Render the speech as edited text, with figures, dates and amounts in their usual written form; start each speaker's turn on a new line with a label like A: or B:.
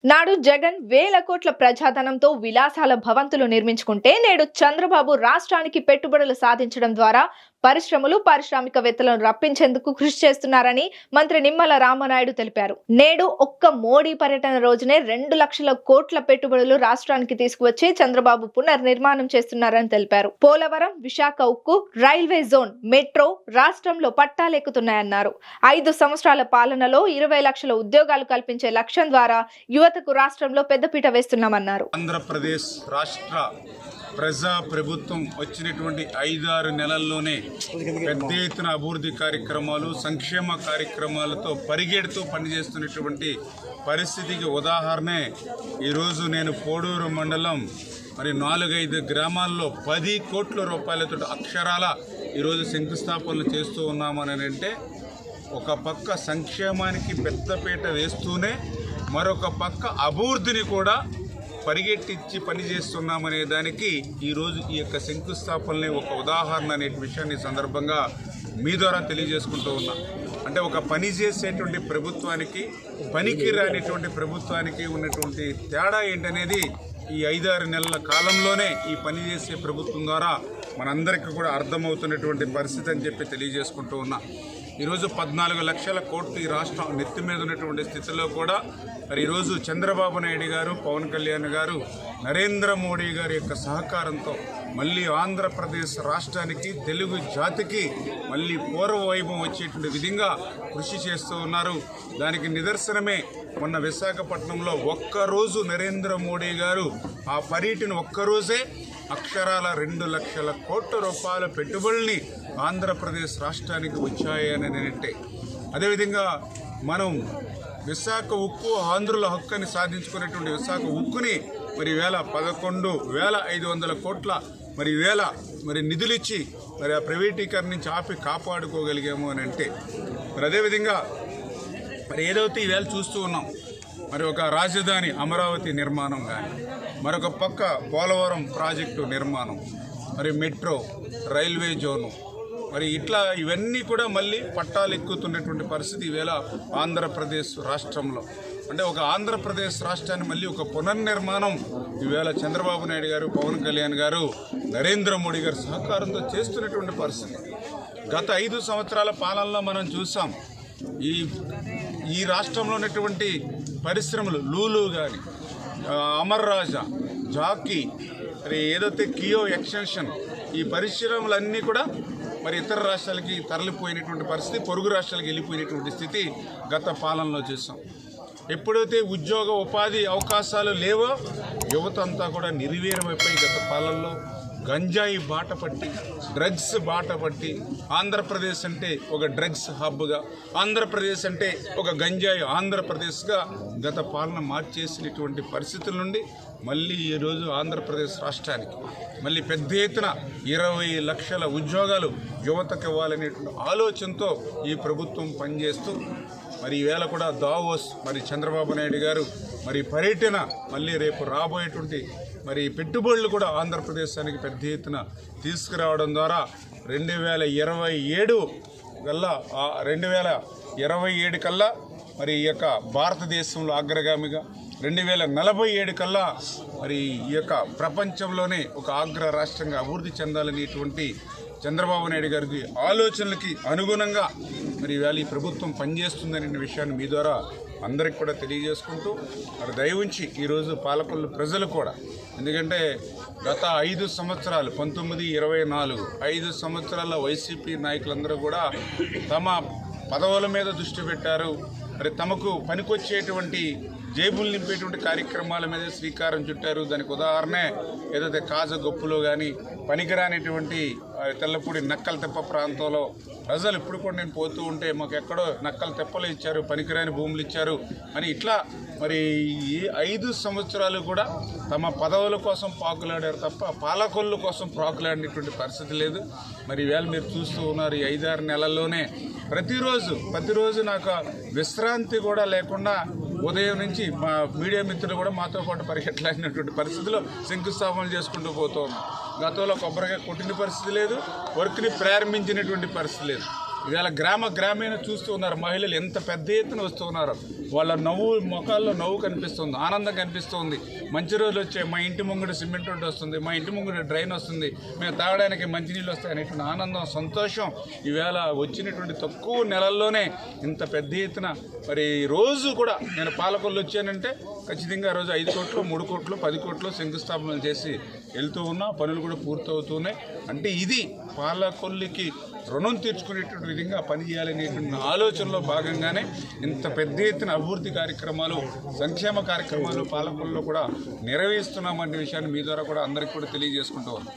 A: నాడు జగన్ వేల కోట్ల ప్రజాధనంతో విలాసాల భవంతులు నిర్మించుకుంటే నేడు చంద్రబాబు రాష్ట్రానికి పెట్టుబడులు సాధించడం ద్వారా పరిశ్రమలు పారిశ్రామికవేత్తలను రప్పించేందుకు కృషి చేస్తున్నారని మంత్రి నిమ్మల రామనాయుడు తెలిపారు. నేడు ఒక్క మోడీ పర్యటన రోజునే 2 లక్షల కోట్ల పెట్టుబడులు రాష్ట్రానికి తీసుకువచ్చి చంద్రబాబు పునర్నిర్మాణం చేస్తున్నారని తెలిపారు. పోలవరం, విశాఖ ఉక్కు, రైల్వే జోన్, మెట్రో రాష్ట్రంలో పట్టాలెక్కుతున్నాయన్నారు. 5 సంవత్సరాల పాలనలో 20 లక్షల ఉద్యోగాలు కల్పించే లక్ష్యం ద్వారా యువతకు రాష్ట్రంలో పెద్దపీట వేస్తున్నామన్నారు.
B: ఆంధ్రప్రదేశ్ రాష్ట్ర ప్రజా ప్రభుత్వం వచ్చినటువంటి 5-6 నెలల్లోనే పెద్ద ఎత్తున అభివృద్ధి కార్యక్రమాలు, సంక్షేమ కార్యక్రమాలతో పరిగెడుతూ పనిచేస్తున్నటువంటి పరిస్థితికి ఉదాహరణే ఈరోజు నేను పోడూరు మండలం 4-5 గ్రామాల్లో 10 కోట్ల రూపాయలతో అక్షరాల ఈరోజు శంకుస్థాపనలు చేస్తూ ఉన్నామని అంటే, ఒక పక్క సంక్షేమానికి పెద్దపీట వేస్తూనే మరొక పక్క అభివృద్ధిని కూడా పరిగెట్టించి పనిచేస్తున్నామనే దానికి ఈరోజు ఈ యొక్క శంకుస్థాపనలే ఒక ఉదాహరణ అనే విషయాన్ని సందర్భంగా మీ ద్వారా తెలియజేసుకుంటూ ఉన్నా. అంటే ఒక పని చేసేటువంటి ప్రభుత్వానికి, పనికి రానిటువంటి ప్రభుత్వానికి ఉన్నటువంటి తేడా ఏంటనేది ఈ 5-6 నెలల కాలంలోనే ఈ పని చేసే ప్రభుత్వం ద్వారా మనందరికీ కూడా అర్థమవుతున్నటువంటి పరిస్థితి అని చెప్పి తెలియజేసుకుంటూ ఉన్నా. ఈరోజు 14 లక్షల కోట్లు ఈ రాష్ట్రం నెత్తి మీద ఉన్నటువంటి స్థితిలో కూడా ఈరోజు చంద్రబాబు నాయుడు గారు, పవన్ కళ్యాణ్ గారు, నరేంద్ర మోడీ గారి యొక్క సహకారంతో మళ్ళీ ఆంధ్రప్రదేశ్ రాష్ట్రానికి, తెలుగు జాతికి మళ్ళీ పూర్వ వైభవం వచ్చేటువంటి విధంగా కృషి చేస్తూ ఉన్నారు. దానికి నిదర్శనమే మొన్న విశాఖపట్నంలో ఒక్కరోజు నరేంద్ర మోడీ గారు ఆ పర్యటన ఒక్కరోజే అక్షరాల 2 లక్షల కోట్ల రూపాయల పెట్టుబడుల్ని ఆంధ్రప్రదేశ్ రాష్ట్రానికి వచ్చాయని అంటే, అదేవిధంగా మనం విశాఖ ఉక్కు, ఆంధ్రుల హక్కు అని సాధించుకునేటువంటి విశాఖ ఉక్కుని 11,500 కోట్ల నిధులిచ్చి ఆ ప్రైవేటీకరణ నుంచి ఆపి కాపాడుకోగలిగాము అని అంటే, అదేవిధంగా ఏదైతే ఈవేళ చూస్తూ ఉన్నాం, ఒక రాజధాని అమరావతి నిర్మాణం కానీ, మరొక పక్క పోలవరం ప్రాజెక్టు నిర్మాణం, మెట్రో, రైల్వే జోను, ఇట్లా ఇవన్నీ కూడా మళ్ళీ పట్టాలు ఎక్కుతున్నటువంటి పరిస్థితి ఈవేళ ఆంధ్రప్రదేశ్ రాష్ట్రంలో. అంటే ఒక ఆంధ్రప్రదేశ్ రాష్ట్రాన్ని మళ్ళీ ఒక పునర్నిర్మాణం ఈవేళ చంద్రబాబు నాయుడు గారు, పవన్ కళ్యాణ్ గారు, నరేంద్ర మోడీ గారు సహకారంతో చేస్తున్నటువంటి పరిస్థితి. గత 5 సంవత్సరాల పాలనలో మనం చూసాం, ఈ రాష్ట్రంలో ఉన్నటువంటి పరిశ్రమలు లూలు కానీ, అమర్ రాజా, జాకీ, ఏదైతే కియో ఎక్స్టెన్షన్, ఈ పరిశ్రమలన్నీ కూడా ఇతర రాష్ట్రాలకి తరలిపోయినటువంటి పరిస్థితి, పొరుగు రాష్ట్రాలకు వెళ్ళిపోయినటువంటి స్థితి గత పాలనలో చూసాం. ఎప్పుడైతే ఉద్యోగ ఉపాధి అవకాశాలు లేవో యువత అంతా కూడా నిర్వీర్యమైపోయి గత పాలనలో గంజాయి బాట పట్టి, డ్రగ్స్ బాట పట్టి, ఆంధ్రప్రదేశ్ అంటే ఒక డ్రగ్స్ హబ్గా, ఆంధ్రప్రదేశ్ అంటే ఒక గంజాయి ఆంధ్రప్రదేశ్గా గత పాలన మార్చేసినటువంటి పరిస్థితుల నుండి మళ్ళీ ఈరోజు ఆంధ్రప్రదేశ్ రాష్ట్రానికి మళ్ళీ పెద్ద ఎత్తున 20 లక్షల ఉద్యోగాలు యువతకు ఇవ్వాలనేటువంటి ఆలోచనతో ఈ ప్రభుత్వం పనిచేస్తూ ఈవేళ కూడా దావోస్ చంద్రబాబు నాయుడు గారు పర్యటన మళ్ళీ రేపు రాబోయేటువంటి పెట్టుబడులు కూడా ఆంధ్రప్రదేశానికి పెద్ద ఎత్తున తీసుకురావడం ద్వారా 2027 కల్లా ఈ యొక్క భారతదేశంలో అగ్రగామిగా, 2047 కల్లా ఈ యొక్క ప్రపంచంలోనే ఒక అగ్ర రాష్ట్రంగా అభివృద్ధి చెందాలనేటువంటి చంద్రబాబు నాయుడు గారికి ఆలోచనలకి అనుగుణంగా ఇవాళ ఈ ప్రభుత్వం పనిచేస్తుందనే విషయాన్ని మీ ద్వారా అందరికి కూడా తెలియజేసుకుంటూ దయవుంచి ఈరోజు పాలకొల్లు ప్రజలు కూడా, ఎందుకంటే గత 5 సంవత్సరాలు 19-24 5 సంవత్సరాల వైసీపీ నాయకులందరూ కూడా తమ పదవుల మీద దృష్టి పెట్టారు. తమకు పనికొచ్చేటువంటి జేబులు నింపేటువంటి కార్యక్రమాల మీద శ్రీకారం చుట్టారు. దానికి ఉదాహరణే ఏదైతే కాజగొప్పులో కానీ, పనికిరానిటువంటి తెల్లపూడి నక్కల తెప్ప ప్రాంతంలో ప్రజలు ఇప్పుడు కూడా నేను పోతూ ఉంటే మాకు ఎక్కడో నక్కల తెప్పలు ఇచ్చారు, పనికిరాని భూములు ఇచ్చారు అని ఇట్లా ఈ 5 సంవత్సరాలు కూడా తమ పదవుల కోసం పాకులాడారు తప్ప పాలకొల్లు కోసం పాకులాడినటువంటి పరిస్థితి లేదు. ఈవేళ మీరు చూస్తూ ఉన్నారు, ఈ 5-6 నెలల్లోనే ప్రతిరోజు నాకు విశ్రాంతి కూడా లేకుండా ఉదయం నుంచి మా మీడియా మిత్రులు కూడా మాతో పాటు పరిగెట్టలేనటువంటి పరిస్థితిలో శంకుస్థాపనలు చేసుకుంటూ పోతూ ఉన్నాం. గతంలో కొబ్బరికాయ కొట్టిన పరిస్థితి లేదు, వర్క్ని ప్రారంభించినటువంటి పరిస్థితి లేదు. ఇవాళ గ్రామీణ చూస్తూ ఉన్నారు. మహిళలు ఎంత పెద్ద ఎత్తున వస్తూ ఉన్నారు. వాళ్ళ ముఖాల్లో నవ్వు కనిపిస్తుంది, ఆనందం కనిపిస్తుంది. మంచి రోజులు వచ్చాయి, మా ఇంటి ముంగడు సిమెంట్ రోడ్డు వస్తుంది, మా ఇంటి ముంగడు డ్రైన్ వస్తుంది, మేము తాగడానికి మంచినీళ్ళు వస్తాయి అనేటువంటి ఆనందం, సంతోషం ఈవేళ వచ్చినటువంటి తక్కువ నెలల్లోనే ఇంత పెద్ద ఎత్తున. మరి రోజు కూడా నేను పాలకొల్లు వచ్చానంటే ఖచ్చితంగా రోజు 5 కోట్లు, 3 కోట్లు, 10 కోట్లు శంకుస్థాపనలు చేసి వెళ్తూ ఉన్నా, పనులు కూడా పూర్తవుతున్నాయి. అంటే ఇది పాలకొల్లుకి రుణం తీర్చుకునేటువంటి విధంగా పనిచేయాలనేటువంటి ఆలోచనలో భాగంగానే ఇంత పెద్ద ఎత్తున అభివృద్ధి కార్యక్రమాలు, సంక్షేమ కార్యక్రమాలు పాలకొల్లులో కూడా నిర్వహిస్తున్నామనే విషయాన్ని మీ ద్వారా కూడా అందరికీ కూడా తెలియజేసుకుంటూ ఉన్నాం.